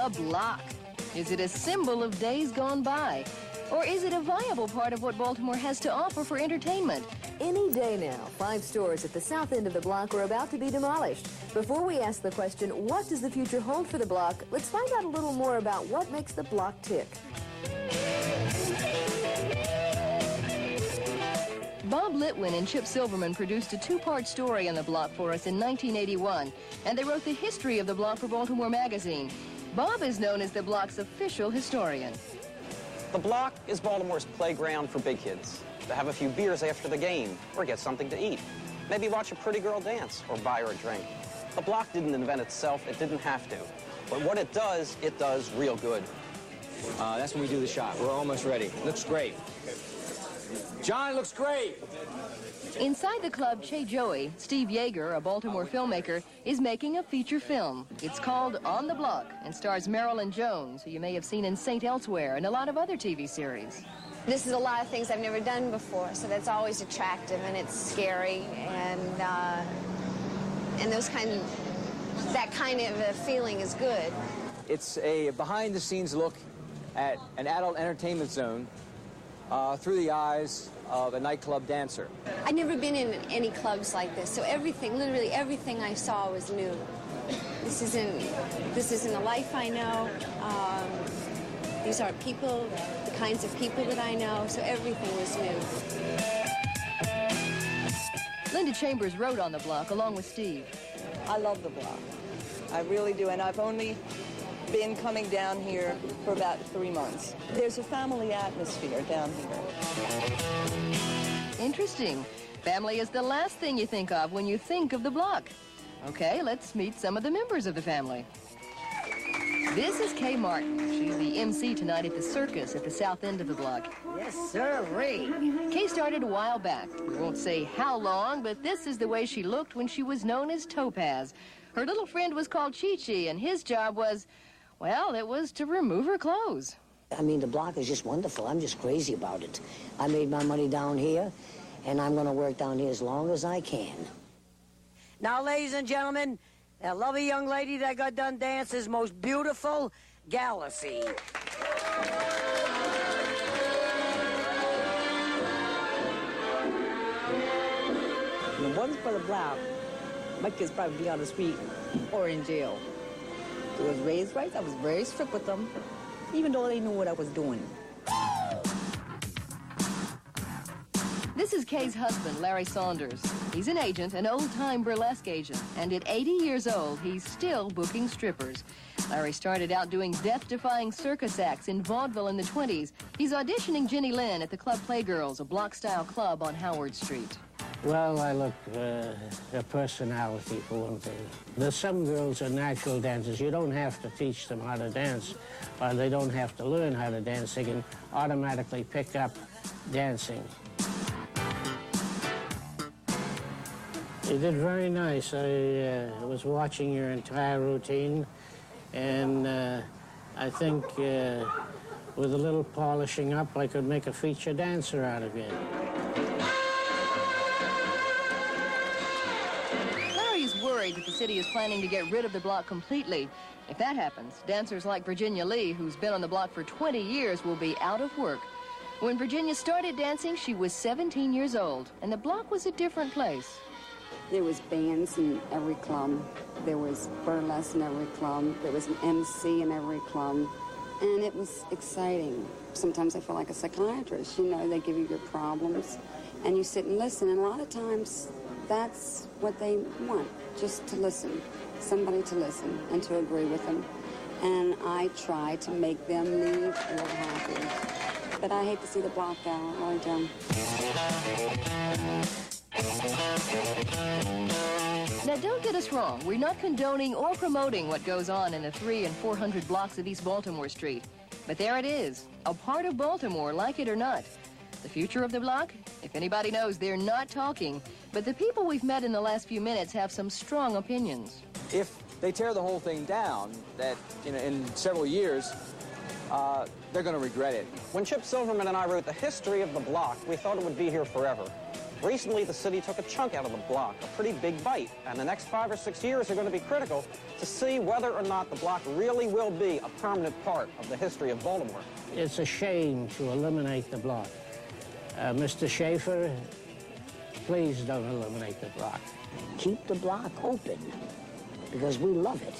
The block. Is it a symbol of days gone by? Or is it a viable part of what Baltimore has to offer for entertainment? Any day now, 5 stores at the south end of the block are about to be demolished. Before we ask the question, what does the future hold for the block, let's find out a little more about what makes the block tick. Bob Litwin and Chip Silverman produced a 2-part story on the block for us in 1981, and they wrote the history of the block for Baltimore Magazine. Bob is known as the block's official historian. The block is Baltimore's playground for big kids, to have a few beers after the game, or get something to eat. Maybe watch a pretty girl dance, or buy her a drink. The block didn't invent itself, it didn't have to. But what it does real good. That's when we do the shot. We're almost ready. Looks great. John, looks great. Inside the club, Che Joey, Steve Yeager, a Baltimore filmmaker, is making a feature film. It's called On the Block and stars Marilyn Jones, who you may have seen in Saint Elsewhere and a lot of other TV series. This is a lot of things I've never done before, so that's always attractive, and it's scary, and that kind of a feeling is good. It's a behind-the-scenes look at an adult entertainment zone through the eyes of a nightclub dancer. I'd never been in any clubs like this, so everything, literally everything I saw was new. This isn't a life I know. These are people, the kinds of people that I know, so everything was new. Linda Chambers wrote On the Block along with Steve. I love the block. I really do, and I've only been coming down here for about 3 months. There's a family atmosphere down here. Interesting. Family is the last thing you think of when you think of the block. Okay, let's meet some of the members of the family. This is Kay Martin. She's the MC tonight at the circus at the south end of the block. Yes, sir-ree. Kay started a while back. We won't say how long, but this is the way she looked when she was known as Topaz. Her little friend was called Chi-Chi, and his job was, well, it was to remove her clothes. I mean, the block is just wonderful. I'm just crazy about it. I made my money down here, and I'm going to work down here as long as I can. Now, ladies and gentlemen, that lovely young lady that got done dancing is most beautiful Galaxy. If it wasn't for the block, my kids probably be on the street or in jail. I was raised right. I was very strict with them, even though they knew what I was doing. This is Kay's husband, Larry Saunders. He's an agent, an old-time burlesque agent, and at 80 years old, he's still booking strippers. Larry started out doing death-defying circus acts in vaudeville in the 20s. He's auditioning Jenny Lynn at the Club Playgirls, a block-style club on Howard Street. Well, I look a personality, for one thing. There's some girls are natural dancers. You don't have to teach them how to dance, or they don't have to learn how to dance. They can automatically pick up dancing. You did very nice. I was watching your entire routine, and I think with a little polishing up, I could make a feature dancer out of you. Larry's worried that the city is planning to get rid of the block completely. If that happens, dancers like Virginia Lee, who's been on the block for 20 years, will be out of work. When Virginia started dancing, she was 17 years old, and the block was a different place. There was bands in every club. There was burlesque in every club. There was an MC in every club. And it was exciting. Sometimes I feel like a psychiatrist. You know, they give you your problems, and you sit and listen. And a lot of times, that's what they want, just to listen. Somebody to listen and to agree with them. And I try to make them leave real happy. But I hate to see the block go. I really do. Now, don't get us wrong. We're not condoning or promoting what goes on in the 300 and 400 blocks of East Baltimore Street. But there it is, a part of Baltimore, like it or not. The future of the block? If anybody knows, they're not talking. But the people we've met in the last few minutes have some strong opinions. If they tear the whole thing down, that in several years, they're going to regret it. When Chip Silverman and I wrote the history of the block, we thought it would be here forever. Recently, the city took a chunk out of the block, a pretty big bite, and the next 5 or 6 years are going to be critical to see whether or not the block really will be a permanent part of the history of Baltimore. It's a shame to eliminate the block. Mr. Schaefer, please don't eliminate the block. Keep the block open, because we love it.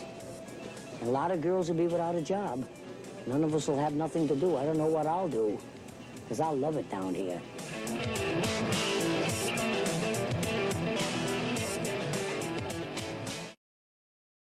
And a lot of girls will be without a job. None of us will have nothing to do. I don't know what I'll do, because I love it down here.